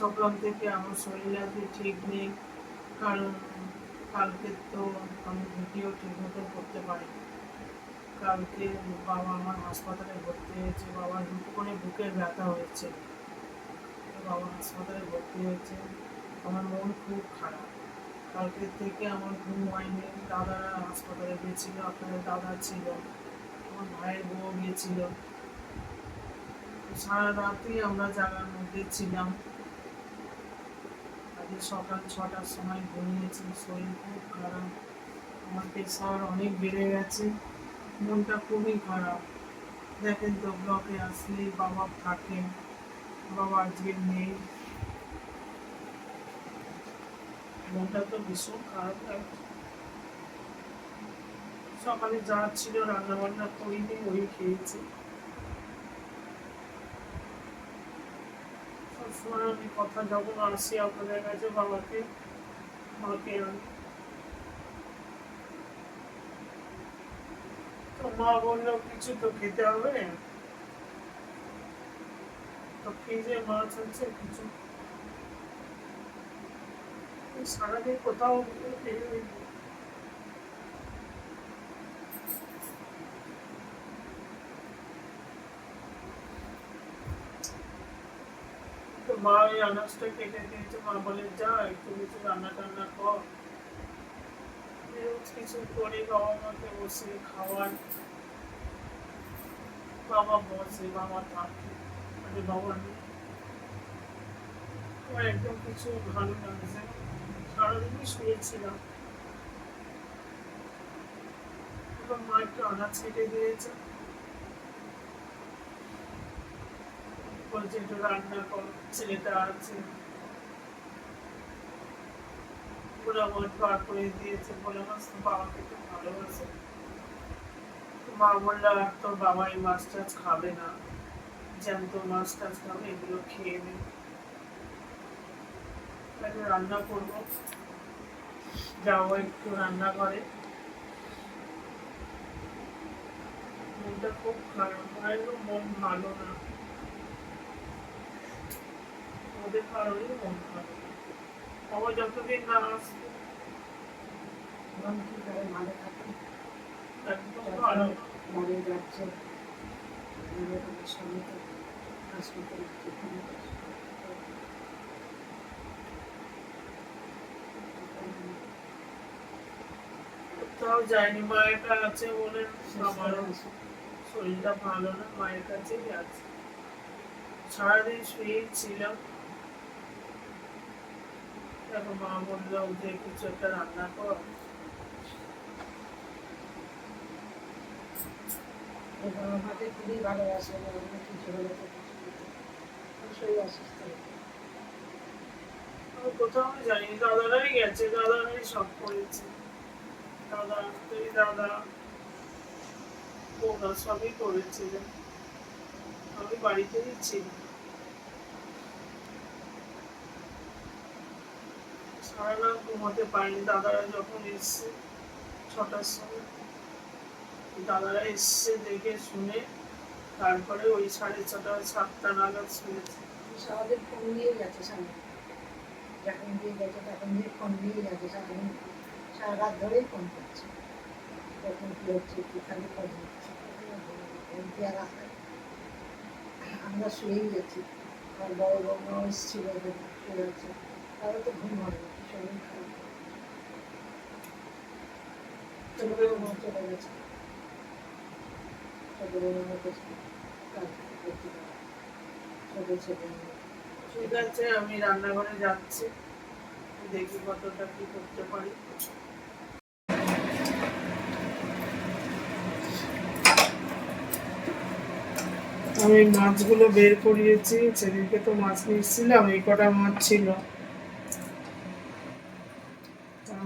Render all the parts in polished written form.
সকাল থেকে আমার শরীর আজকে ঠিক নেই, কারণ কালকে তো আমি ভিডিও ঠিক মতো করতে পারিনি। কালকে বাবা আমার হাসপাতালে ভর্তি হয়েছে, বাবার করে বুকের ব্যথা হয়েছে, বাবা হাসপাতালে ভর্তি হয়েছে। আমার মন খুব খারাপ, কালকে থেকে আমার ঘুম হয়নি। দাদারা হাসপাতালে গিয়েছিল, আপনাদের দাদা ছিল, আমার ভাইয়ের বউ গিয়েছিল, সারা রাতই আমরা জায়গার মধ্যে ছিলাম। আজকে সকাল 6টার সময় ঘুমিয়েছি, শরীর খুব খারাপ, আমার প্রেশার অনেক বেড়ে গেছে, মনটা খুবই খারাপ। দেখেন তো, ব্লকে আসলে বাবা থাকে, বাবা আজকে নেই, মনটা তো ভীষণ খারাপ লাগছে। সকালে যা ছিল রান্না বান্না করিনি, ওই খেয়েছি। সবসময় আমি কথা যখন আসি আপনাদের কাছে, বাবাকে মাকে আনি, তো মা বললো কিছু তো খেতে হবে, তো ফ্রিজে মাছ আছে কিছু। সারাদিন কোথাও বের হইনি। তো মা ওই আনাজটা কেটে দিয়েছে, মা বলে যা একটু কিছু রান্না টান্না কর। রোজ কিছু করে বাবা মাকে বসে খাওয়ান, বাবা বসে, বাবা থাকে, মানে বাবা নেই। আমার একদম কিছু ভালো লাগছে, সারাদিনই শুয়েছিলাম। এবার মা একটু আনাজ কেটে দিয়েছে, বলছে একটু রান্না কর, ছেলেটা আছে। পুরো মন বার করে দিয়েছে, বলে আমার বাবাকে খুব ভালোবাসে। মা বললো আর তোর বাবা এই মাছ টাছ খাবে না, জ্যান্ত মাছ টাছ খাবে, এগুলো খেয়ে নে। একটু রান্না করবো, যাবো একটু রান্না করে। মনটা খুব খারাপ, মায়েরও মন ভালো না, ওদের কারণেই মন ভালো না। বাবা যতদিন না আসবে মন কি করে ভালো থাকে? একদম ভালো না। মরে যাচ্ছে স্বামী তো হাসপাতালে কোথাও যায়নি, মায়েরটা আছে বলে আমারও শরীরটা ভালো না, মায়ের কাছেই আছে। সারাদিন শুয়েই ছিলাম, এখন মা বললো যে কিছু একটা রান্না কর। আমাকে খুবই ভালোবাসে, অন্য কিছু হলে তো অবশ্যই অসুস্থ হতো। আমি কোথাও যাইনি, দাদারাই গেছে, দাদারাই সব করেছে। দাদা, তুই দাদা, বৌদা সবই করেছিলেন, আমি বাড়িতেই ছিলাম। সারা রাত ঘুমাতে পারিনি, দাদারা যখন এসছে 6টার সময়, দাদারা এসছে দেখে শুনে তারপরে ওই 6:30 7টা নাগাদ শুনেছি। সারাদিন ফোন নিয়ে গেছে, সামনে যখন দিয়ে গেছে তখন দিয়ে ফোন নিয়ে গেছে, সারাদিন সারা রাত ধরেই ফোন করছে, কখন কি হচ্ছে কি খালি ফোন হচ্ছে। আর আমরা শুয়েই গেছি, আর বড় বৌমাও এসেছিল, শুয়ে আছে, তারা তো ঘুম হবে না, শরীর খারাপ চলে গেছে। ঠিক আছে, আমি রান্নাঘরে যাচ্ছি, দেখি কতটা কি করতে পারি। আমি মাছগুলো বের করিয়েছি, সেদিনকে তো মাছ নিয়ে এসেছিলাম, এই কটা মাছ ছিল,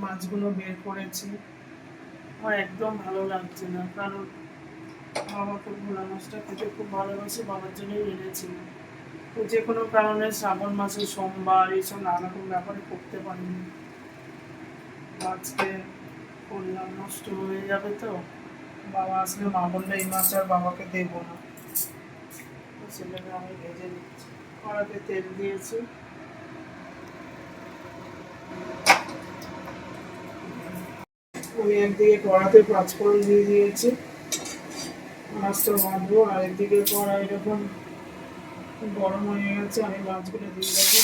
মাছগুলো বের করেছি। আমার একদম ভালো লাগছে না, কারণ বাবা তো ভোলা মাছটা খেতে খুব ভালোবাসে, বাবার জন্যই এনেছিলাম। তো যে কোনো কারণে শ্রাবণ মাসে সোমবার এইসব নানা রকম ব্যাপারে করতে পারিনি, আজকে করলাম, নষ্ট হয়ে যাবে তো। বাবা আসলে মা বললে এই মাছ আর বাবাকে দেবো না, সেটাকে আমি ভেজে নিচ্ছি। কড়াতে তেল দিয়েছি, আমি একদিকে কড়াতে পাঁচফোড়ন দিয়ে দিয়েছি, মাছটা ভাজবো, আর একদিকে কড়া এরকম গরম হয়ে গেছে, আমি মাছগুলো দিয়ে দেবো।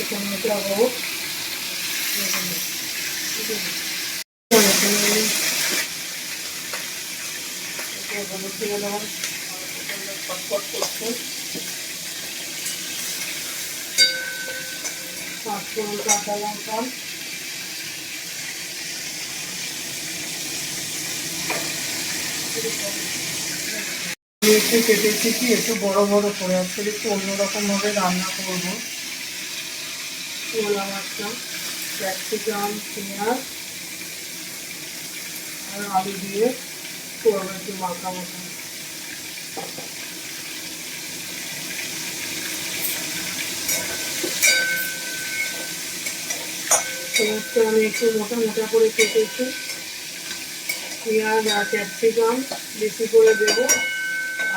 এখানে এটা হোক, হলুদ দিয়ে দেবো, ফটফট করছে, পাঁচফোড়ন, কাঁচা লঙ্কা, আমি একটু কেটেছি কি একটু বড় বড় করে, আজকে একটু অন্যরকম ভাবে রান্না করবো। কলা মাছটা, ক্যাপসিকাম, পেঁয়াজ আর আলু দিয়ে করবো একটু মাখা মাখা। পেঁয়াজটা আমি একটু মোটা মোটা করে কেটেছি, পেঁয়াজ আর ক্যাপসিকাম বেশি করে দেবো,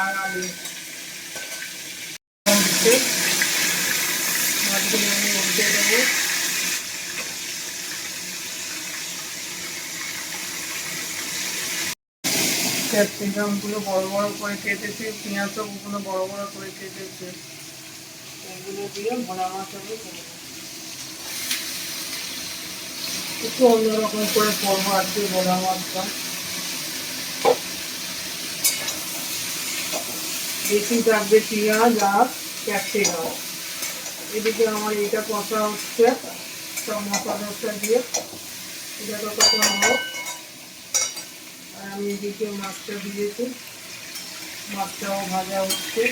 আর আলু মাছগুলো আমি উল্টে দেবো। ক্যাপসিকামগুলো বড় বড় করে কেটেছি, পেঁয়াজগুলো বড় বড় করে কেটেছি, এগুলো দিয়ে ভোনা মাছ আমি করবো। একটু অন্যরকম করে করবো আর কি ভোনা মাছটা। বেশি থাকবে পেঁয়াজ আর ক্যাপসিকাম। এদিকে আমার এটা কষা হচ্ছে, সব মশলা দিয়ে এটা তো কষা হোক। আর আমি এদিকে মাছটা দিয়েছি, মাছটাও ভাজা হচ্ছে।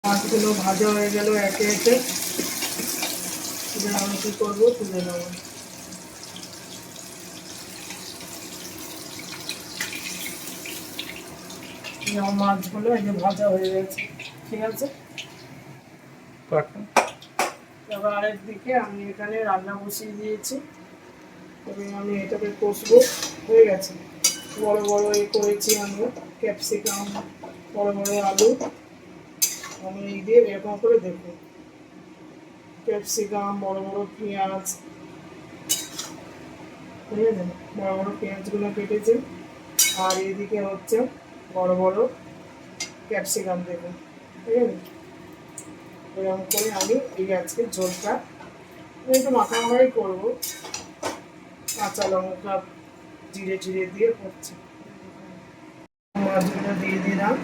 মাছগুলো ভাজা হয়ে গেল একে একে, আমি কি করবো তুলে নেবো। মাছগুলো এই যে ভাজা হয়ে গেছে, ঠিক আছে। এবার আরেক দিকে আমি এখানে রান্না বসিয়ে দিয়েছি, এবং আমি এটাকে কষবো। হয়ে গেছে, বড় বড় করেছি আমি ক্যাপসিকাম, বড় বড় আলু, আমি এই দিয়ে এরকম করে দেখবো। ক্যাপসিকাম, বড় বড় পেঁয়াজ, ঠিক আছে, বড় বড় পেঁয়াজগুলো কেটেছি, আর এইদিকে হচ্ছে বড় বড় ক্যাপসিকাম দেবো, ঠিক আছে। এরকম করে আমি এই আজকে ঝোলটা একটু মাখামাখাই করবো, কাঁচা লঙ্কা জিরে জিরে দিয়ে করছি। মাছগুলো দিয়ে দিলাম,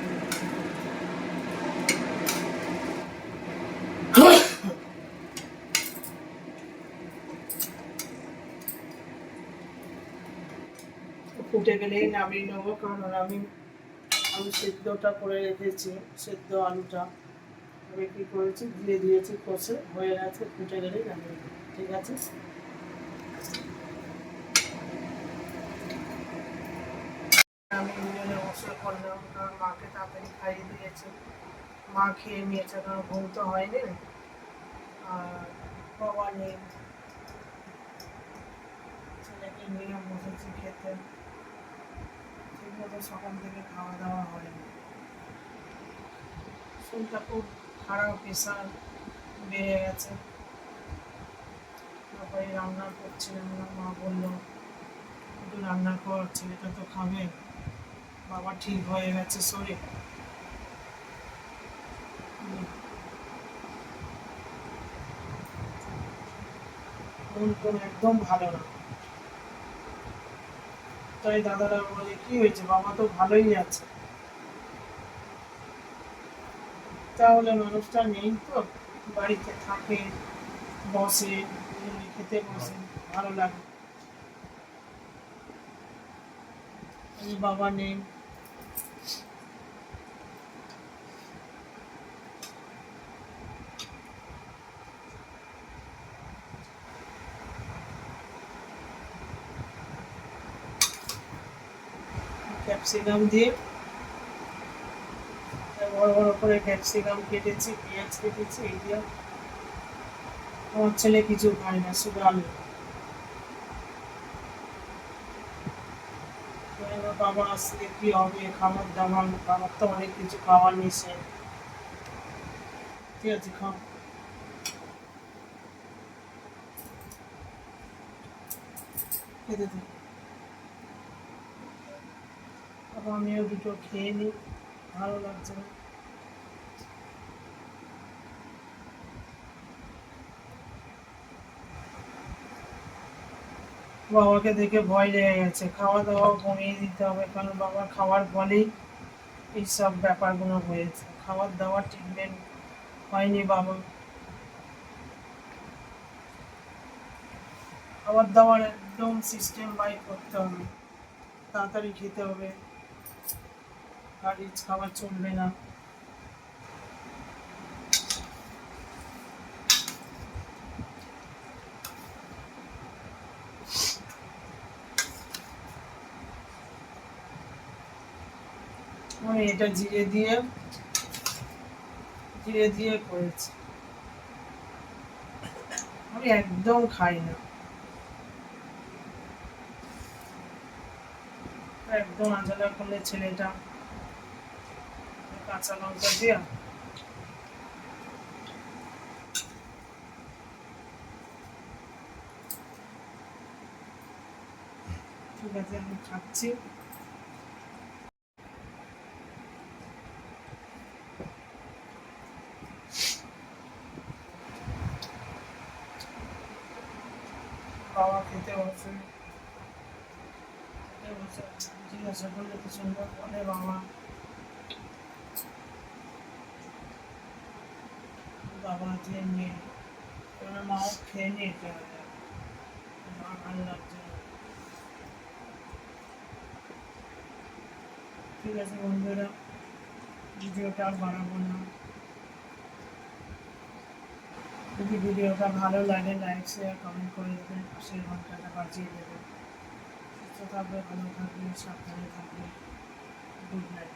ফুটে গেলেই নামিয়ে নেবো, কারণ আমি আলু সেদ্ধটা করে রেখেছি, সেদ্ধ আলুটা আমি কী করেছি দিয়ে দিয়েছি, কষে হয়ে গেছে, ফুটে গেলেই নামিয়ে নেবো, ঠিক আছে। আমি ইঞ্জনে বসে করলাম, কারণ মাকে তাড়াতাড়ি খাইয়ে দিয়েছি, মা খেয়ে নিয়েছে, কারণ ঘুম তো হয়নি, আর বাবা নেই, ছেলেকে নিয়ে বসেছি খেতে, ঠিক মতো সকাল থেকে খাওয়া দাওয়া হয়নি। শরীরটা খুব খারাপ, প্রেশার বেড়ে গেছে, তারপরে রান্না করছিলাম না, মা বললো একটু রান্না কর, ছেলেটা তো খাবে, বাবা ঠিক হয়ে গেছে শরীর। মন টন একদম ভালো না, তাই দাদারা বলে কি হয়েছে, বাবা তো ভালোই আছে। তাহলে মানুষটা নেই তো, বাড়িতে থাকে, বসে, খেতে বসে, ভালো লাগে, বাবা নেই। ক্যাপসিকাম দিয়ে বড় বড় করে ক্যাপসিকাম কেটেছি, পেঁয়াজ কেটেছি, এই দিয়ে আমার ছেলে কিছু খায় না, শুধু আলু। এবার বাবা আসলে কি হবে, খাবার দাবার, বাবার তো অনেক কিছু খাওয়ার নিষেধ। ঠিক আছে, খাও। খেতে থাকো। তারপর আমিও দুটো খেয়ে নিই, ভালো লাগছে না। বাবাকে দেখে ভয় লেগে গেছে, খাওয়া দাওয়া কমিয়ে দিতে হবে, কারণ বাবা খাওয়ার ফলেই এইসব ব্যাপারগুলো হয়েছে। খাবার দাবার ট্রিটমেন্ট হয়নি বাবা। খাবার দাবার একদম সিস্টেম বাই করতে হবে, তাড়াতাড়ি খেতে হবে, আর রিচ খাবার চলবে না। আমি এটা জিরে দিয়ে করেছি। আমি একদম খাই না, একদম আঞ্জলা করলে ছেলেটা কাঁচা লঙ্কা দিয়ে। ঠিক আছে, আমি খাচ্ছি। বাবা খেতে বসে, জিজ্ঞাসা করলে তো সুন্দর বলে বাবা। বাবা যে নিয়ে এবার মাও খেয়ে নিয়ে চলে যায়, মা ভালো লাগছে না। ঠিক আছে বন্ধুরা, ভিডিওটা আর বাড়াবো না। যদি ভিডিওটা ভালো লাগে লাইক শেয়ার কমেন্ট করে দেবেন, পাশের ঘন্টাটা বাজিয়ে দেবেন। সুস্থ থাকবে, ভালো থাকবে, সাবধানে থাকবে। Good night.